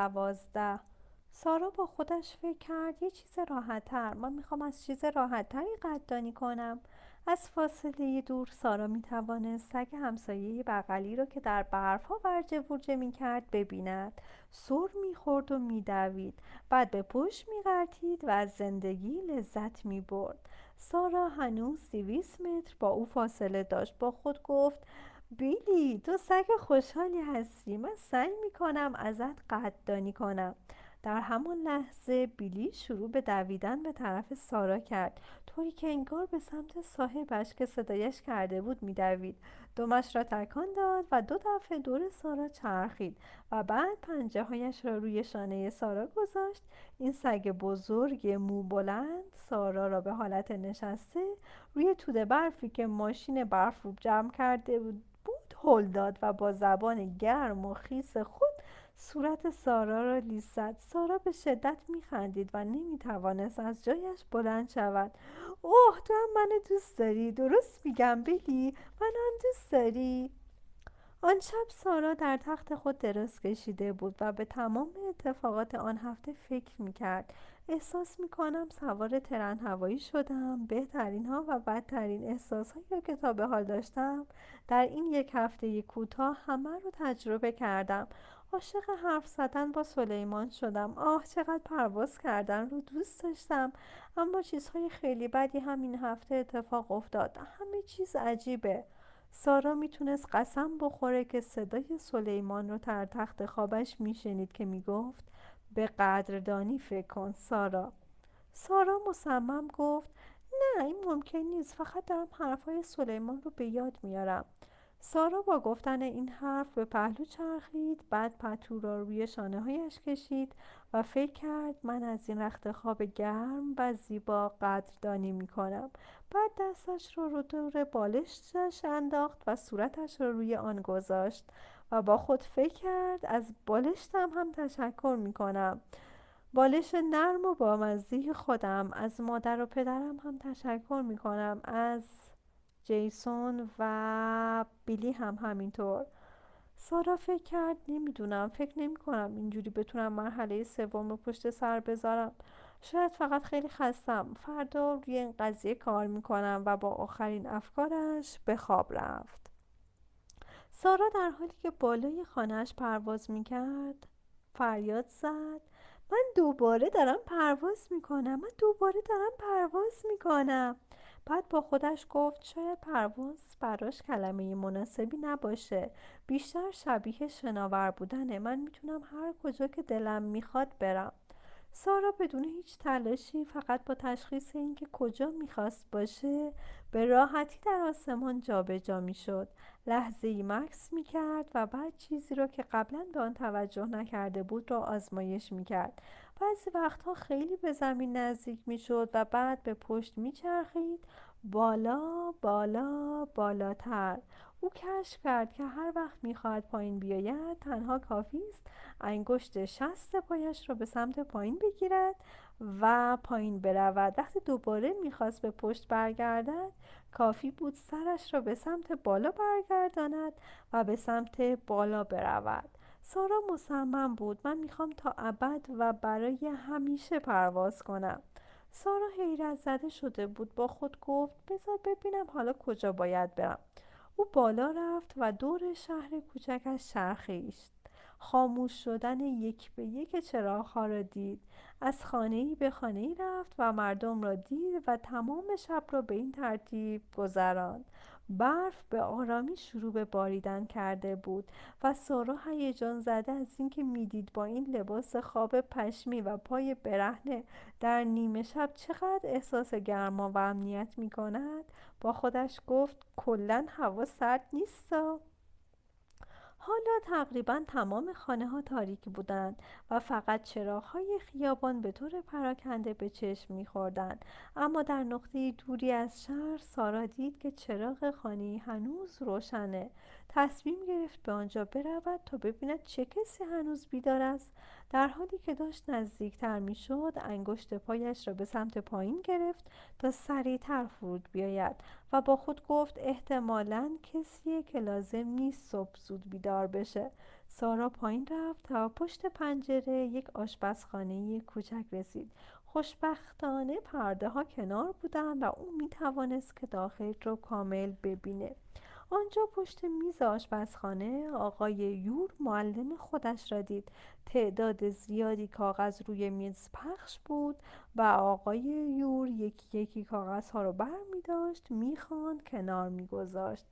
12. سارا با خودش فکر کرد یه چیز راحت‌تر. من میخوام از چیز راحت‌تری قدردانی کنم. از فاصله دور سارا میتوانست سگ همسایه بغلی رو که در برفها ورجه ورجه میکرد ببیند. سر میخورد و میدوید. بعد به پشت میغلطید و از زندگی لذت میبرد. سارا هنوز 200 متر با او فاصله داشت. با خود گفت بیلی تو سگ خوشحالی هستی. من سعی میکنم ازت قدردانی کنم. در همان لحظه بیلی شروع به دویدن به طرف سارا کرد، طوری که انگار به سمت صاحبش که صدایش کرده بود میدوید. دمش را تکان داد و 2 دفعه دور سارا چرخید و بعد پنجه هایش را روی شانه سارا گذاشت. این سگ بزرگ مو بلند سارا را به حالت نشسته روی توده برفی که ماشین برف جمع کرده بود هل داد و با زبان گرم و خیس خود صورت سارا را لیس زد. سارا به شدت میخندید و نمیتوانست از جایش بلند شود. اوه تو هم منو دوست داری؟ درست میگم بیلی؟ منو هم دوست داری؟ آن شب سارا در تخت خود دراز کشیده بود و به تمام اتفاقات آن هفته فکر میکرد. احساس میکنم سوار ترن هوایی شدم. بهترین ها و بدترین احساس هایی که تا به حال داشتم در این 1 هفته کوتاه همه رو تجربه کردم. عاشق حرف زدن با سلیمان شدم. آه چقدر پرواز کردن رو دوست داشتم. اما چیزهای خیلی بدی همین هفته اتفاق افتاد. همه چیز عجیبه. سارا میتونست قسم بخوره که صدای سلیمان رو در تخت خوابش میشنید که میگفت به قدردانی فکر کن سارا. سارا مصمم گفت نه این ممکن نیست، فقط دارم حرفای سلیمان رو به یاد میارم. سارا با گفتن این حرف به پهلو چرخید، بعد پتو را روی شانه هایش کشید و فکر کرد من از این رخت خواب گرم و زیبا قدردانی میکنم. بعد دستش را رو دور بالشش انداخت و صورتش را روی آن گذاشت و با خود فکر کرد از بالشتم هم تشکر میکنم. بالش نرم و بامزه خودم. از مادر و پدرم هم تشکر میکنم. از جیسون و بیلی هم همینطور. سارا فکر کرد نمیدونم، فکر نمی کنم اینجوری بتونم مرحله 3 رو پشت سر بذارم. شاید فقط خیلی خستم. فردا روی این قضیه کار میکنم و با آخرین افکارش به خواب رفت. سارا در حالی که بالای خانهش پرواز میکرد فریاد زد من دوباره دارم پرواز میکنم. من دوباره دارم پرواز میکنم. بعد با خودش گفت شاید پرواز براش کلمه مناسبی نباشه. بیشتر شبیه شناور بودنه. من میتونم هر کجا که دلم میخواد برم. سارا بدون هیچ تلاشی، فقط با تشخیص اینکه کجا میخواست باشه، به راحتی در آسمان جابجا میشد. لحظه ای مکث میکرد و بعد چیزی را که قبلا به آن توجه نکرده بود را آزمایش میکرد. بعضی وقتها خیلی به زمین نزدیک میشد و بعد به پشت میچرخید، بالا بالا بالاتر. او کشف کرد که هر وقت میخواهد پایین بیاید تنها کافی است انگشت شست پایش را به سمت پایین بگیرد و پایین برود. وقتی دوباره میخواست به پشت برگردد کافی بود سرش را به سمت بالا برگرداند و به سمت بالا برود. سارا مصمم بود من میخوام تا ابد و برای همیشه پرواز کنم. سارا حیرت زده شده بود. با خود گفت بذار ببینم حالا کجا باید برم. او بالا رفت و دور شهر کوچکش چرخید. خاموش شدن یک به یک چراغ‌ها را دید. از خانه‌ای به خانه‌ای رفت و مردم را دید و تمام شب را به این ترتیب گذراند. برف به آرامی شروع به باریدن کرده بود و سارا هیجان زده از اینکه میدید با این لباس خواب پشمی و پای برهنه در نیمه شب چقدر احساس گرما و امنیت می‌کند، با خودش گفت کلاً هوا سرد نیستا. حالا تقریبا تمام خانه‌ها تاریک بودند و فقط چراغ‌های خیابان به طور پراکنده به چشم می‌خوردند. اما در نقطه دوری از شهر سارا دید که چراغ خانه‌ای هنوز روشنه. تصمیم گرفت به آنجا برود تا ببیند چه کسی هنوز بیدار است. در حالی که داشت نزدیکتر می‌شد انگشت پایش را به سمت پایین گرفت تا سریعتر فرود بیاید و با خود گفت احتمالاً کسیه که لازم نیست صبح زود بیدار بشه. سارا پایین رفت تا پشت پنجره یک آشپزخانه کوچک رسید. خوشبختانه پرده ها کنار بودن و او می توانست که داخل رو کامل ببینه. آنجا پشت میز آشپزخانه آقای یور معلم خودش را دید. تعداد زیادی کاغذ روی میز پخش بود و آقای یور یکی یکی کاغذها رو بر می داشت، می خواند، کنار می گذاشت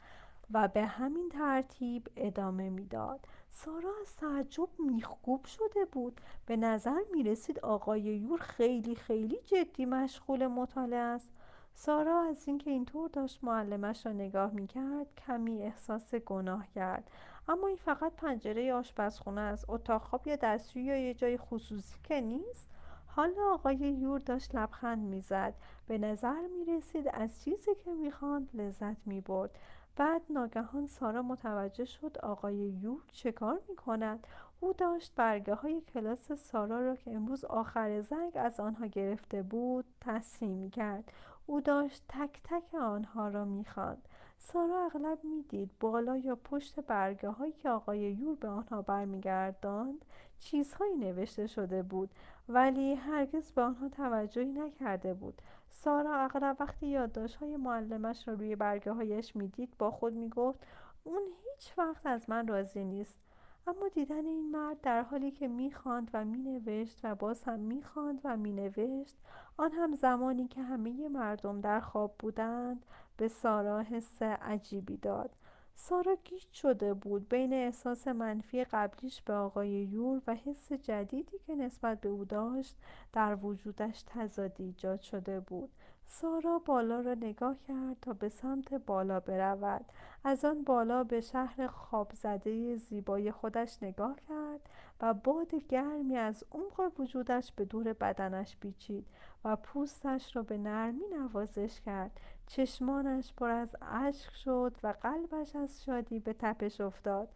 و به همین ترتیب ادامه میداد. سارا از تعجب میخکوب شده بود. به نظر میرسید آقای یور خیلی خیلی جدی مشغول مطالعه است. سارا از اینکه اینطور داشت معلمش را نگاه میکرد کمی احساس گناه کرد. اما این فقط پنجره آشپزخونه است. اتاق خواب یا دستشویی یا یه جای خصوصی که نیست. حالا آقای یور داشت لبخند میزد. به نظر میرسید از چیزی که میخواند لذت میبرد. بعد ناگهان سارا متوجه شد آقای یور چه کار می کند. او داشت برگه های کلاس سارا را که امروز آخر زنگ از آنها گرفته بود تصحیح می کرد. او داشت تک تک آنها را می خواند. سارا اغلب می دید بالا یا پشت برگه هایی که آقای یور به آنها برمیگرداند چیزهایی نوشته شده بود، ولی هرگز به آنها توجهی نکرده بود. سارا اغلب وقتی یادداشت‌های معلمش را روی برگه‌هایش می‌دید با خود می‌گفت اون هیچ وقت از من راضی نیست. اما دیدن این مرد در حالی که می‌خواند و مینوشت و باز هم می‌خواند و مینوشت، آن هم زمانی که همه مردم در خواب بودند، به سارا حس عجیبی داد. سارا گیج شده بود بین احساس منفی قبلیش به آقای یور و حس جدیدی که نسبت به او داشت. در وجودش تضادی ایجاد شده بود. سارا بالا را نگاه کرد تا به سمت بالا برود. از آن بالا به شهر خواب زده زیبای خودش نگاه کرد و باد گرمی از عمق وجودش به دور بدنش پیچید و پوستش را به نرمی نوازش کرد. چشمانش پر از اشک شد و قلبش از شادی به تپش افتاد.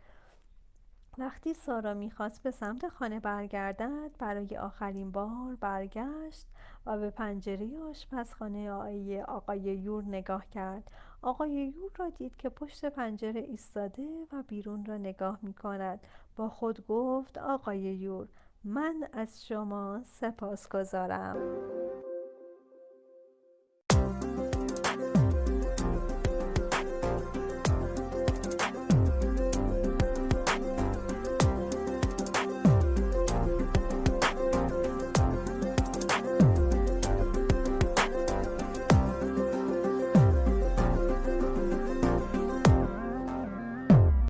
وقتی سارا میخواست به سمت خانه برگردد برای آخرین بار برگشت و به پنجره آشپزخانه آقای یور نگاه کرد. آقای یور را دید که پشت پنجره ایستاده و بیرون را نگاه میکند. با خود گفت آقای یور، من از شما سپاسگزارم.